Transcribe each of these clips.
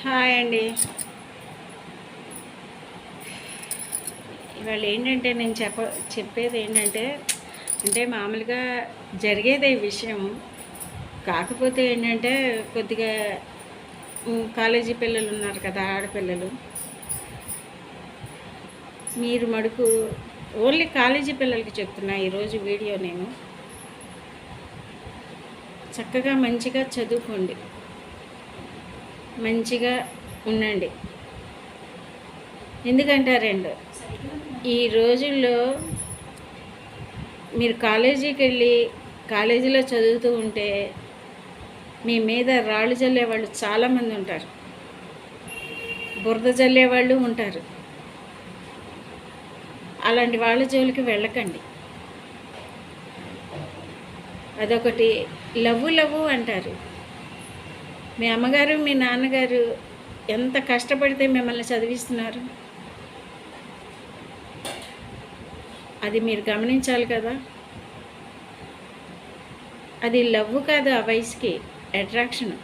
Hi అండి. ఇవాళ ఏంటంటే నేను చెప్పేది ఏంటంటే అంటే మామూలుగా జరిగేదే ఈ విషయం. కాకపోతే ఏంటంటే కొద్దిగా కాలేజీ పిల్లలు ఉన్నారు కదా, ఆడపిల్లలు. మీరు మడుకు ఓన్లీ కాలేజీ పిల్లలకి చెప్తున్నా ఈరోజు వీడియో. నేను చక్కగా మంచిగా చదువుకోండి, మంచిగా ఉండండి. ఎందుకంటారండి, ఈ రోజుల్లో మీరు కాలేజీకి వెళ్ళి కాలేజీలో చదువుతూ ఉంటే మీ మీద రాళ్ళు చల్లేవాళ్ళు చాలామంది ఉంటారు, బురద చల్లేవాళ్ళు ఉంటారు. అలాంటి వాళ్ళ జోలికి వెళ్ళకండి. అదొకటి. లవ్వు అంటారు. మీ అమ్మగారు మీ నాన్నగారు ఎంత కష్టపడితే మిమ్మల్ని చదివిస్తున్నారు, అది మీరు గమనించాలి కదా. అది లవ్ కాదు, ఆ వయసుకి అట్రాక్షన్.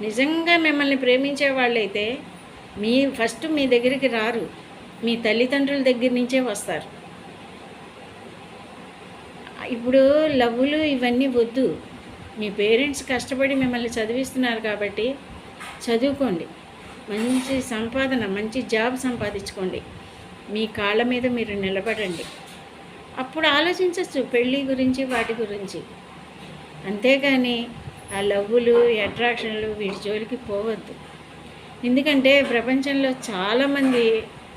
నిజంగా మిమ్మల్ని ప్రేమించే వాళ్ళైతే ఫస్ట్ మీ దగ్గరికి రారు, మీ తల్లిదండ్రుల దగ్గర నుంచే వస్తారు. ఇప్పుడు లవ్వులు ఇవన్నీ వద్దు. మీ పేరెంట్స్ కష్టపడి మిమ్మల్ని చదివిస్తున్నారు కాబట్టి చదువుకోండి, మంచి సంపాదన, మంచి జాబ్ సంపాదించుకోండి, మీ కాళ్ళ మీద మీరు నిలబడండి. అప్పుడు ఆలోచించవచ్చు పెళ్ళి గురించి, వాటి గురించి. అంతేగాని ఆ లవ్వులు, అట్రాక్షన్లు వీటి జోలికి పోవద్దు. ఎందుకంటే ప్రపంచంలో చాలామంది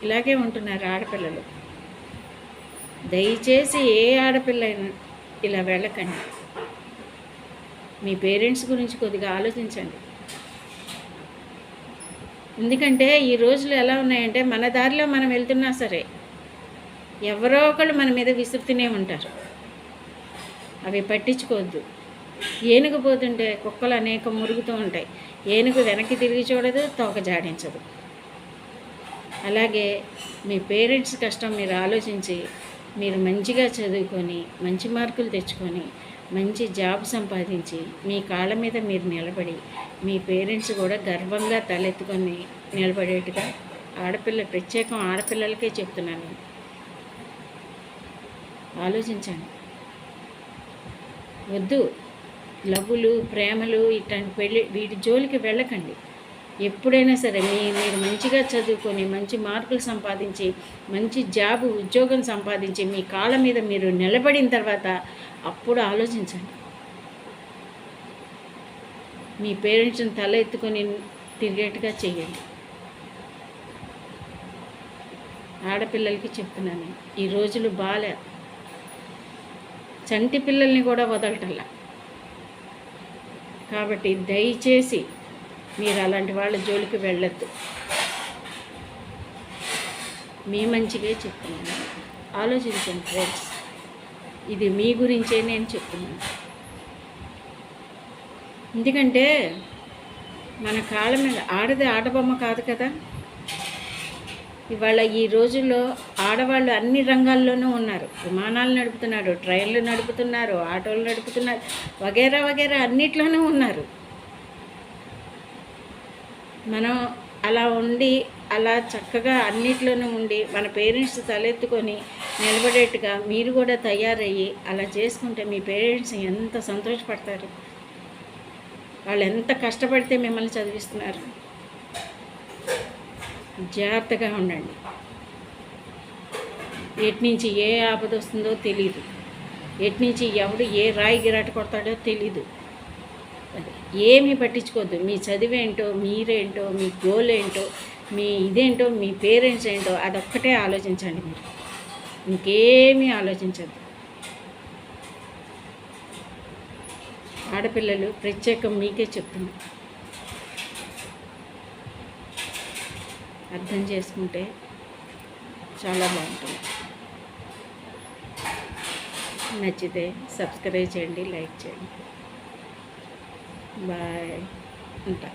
ఇలాగే ఉంటున్నారు ఆడపిల్లలు. దయచేసి ఏ ఆడపిల్లైనా ఇలా వెళ్ళకండి. మీ పేరెంట్స్ గురించి కొద్దిగా ఆలోచించండి. ఎందుకంటే ఈ రోజులు ఎలా ఉన్నాయంటే మన దారిలో మనం వెళ్తున్నా సరే ఎవరో ఒకళ్ళు మన మీద విసురుతూనే ఉంటారు. అవి పట్టించుకోవద్దు. ఏనుగు పోతుంటే కుక్కలు అనేక మురుగుతూ ఉంటాయి. ఏనుగు వెనక్కి తిరిగి చూడదు, తోక జాడించదు. అలాగే మీ పేరెంట్స్ కష్టం మీరు ఆలోచించి మీరు మంచిగా చదువుకొని మంచి మార్కులు తెచ్చుకొని మంచి జాబ్ సంపాదించి మీ కాళ్ళ మీద మీరు నిలబడి మీ పేరెంట్స్ కూడా గర్వంగా తలెత్తుకొని నిలబడేట్టుగా, ప్రత్యేకం ఆడపిల్లలకే చెప్తున్నాను, ఆలోచించండి. వద్దు లవ్వులు, ప్రేమలు, ఇట్లాంటి వీటి జోలికి వెళ్ళకండి. ఎప్పుడైనా సరే మీరు మంచిగా చదువుకొని మంచి మార్కులు సంపాదించి మంచి ఉద్యోగం సంపాదించి మీ కాళ్ళ మీద మీరు నిలబడిన తర్వాత అప్పుడు ఆలోచించండి. మీ పేరెంట్స్ని తల ఎత్తుకొని తిరిగేట్టుగా చెయ్యండి. ఆడపిల్లలకి చెప్తున్నాను, ఈ రోజులు బాలే. చంటి పిల్లల్ని కూడా వదలటల్లా. కాబట్టి దయచేసి మీరు అలాంటి వాళ్ళ జోలికి వెళ్ళొద్దు. మీ మంచిగా చెప్తున్నాను, ఆలోచించండి ఫ్రెండ్స్. ఇది మీ గురించే నేను చెప్తున్నాను. ఎందుకంటే మన కాళ్ళ మీద ఆడబొమ్మ కాదు కదా. ఇవాళ ఈ రోజుల్లో ఆడవాళ్ళు అన్ని రంగాల్లోనూ ఉన్నారు. విమానాలు నడుపుతున్నారు, ట్రైన్లు నడుపుతున్నారు, ఆటోలు నడుపుతున్నారు, వగేరా అన్నిట్లోనూ ఉన్నారు. మనం అలా చక్కగా అన్నిట్లోనూ ఉండి మన పేరెంట్స్ తలెత్తుకొని నిలబడేట్టుగా మీరు కూడా తయారయ్యి అలా చేసుకుంటే మీ పేరెంట్స్ ఎంత సంతోషపడతారు. వాళ్ళు ఎంత కష్టపడితే మిమ్మల్ని చదివిస్తున్నారు. జాగ్రత్తగా ఉండండి. ఎట్నుంచి ఏ ఆపద వస్తుందో తెలీదు, ఎట్నుంచి ఎవడు ఏ రాయి గిరాట కొడతాడో తెలీదు. ఏమీ పట్టించుకోవద్దు. మీ చదివేంటో, మీరేంటో, మీ గోల్ ఏంటో, మీ ఇదేంటో, మీ పేరెంట్స్ ఏంటో అదొక్కటే ఆలోచించండి. మీరు ఇంకేమీ ఆలోచించద్దు. ఆడపిల్లలు ప్రత్యేకం మీకే చెప్తున్నా, అర్థం చేసుకుంటే చాలా బాగుంటుంది. నచ్చితే సబ్స్క్రైబ్ చేయండి, లైక్ చేయండి. బాయ్. ఉంటా.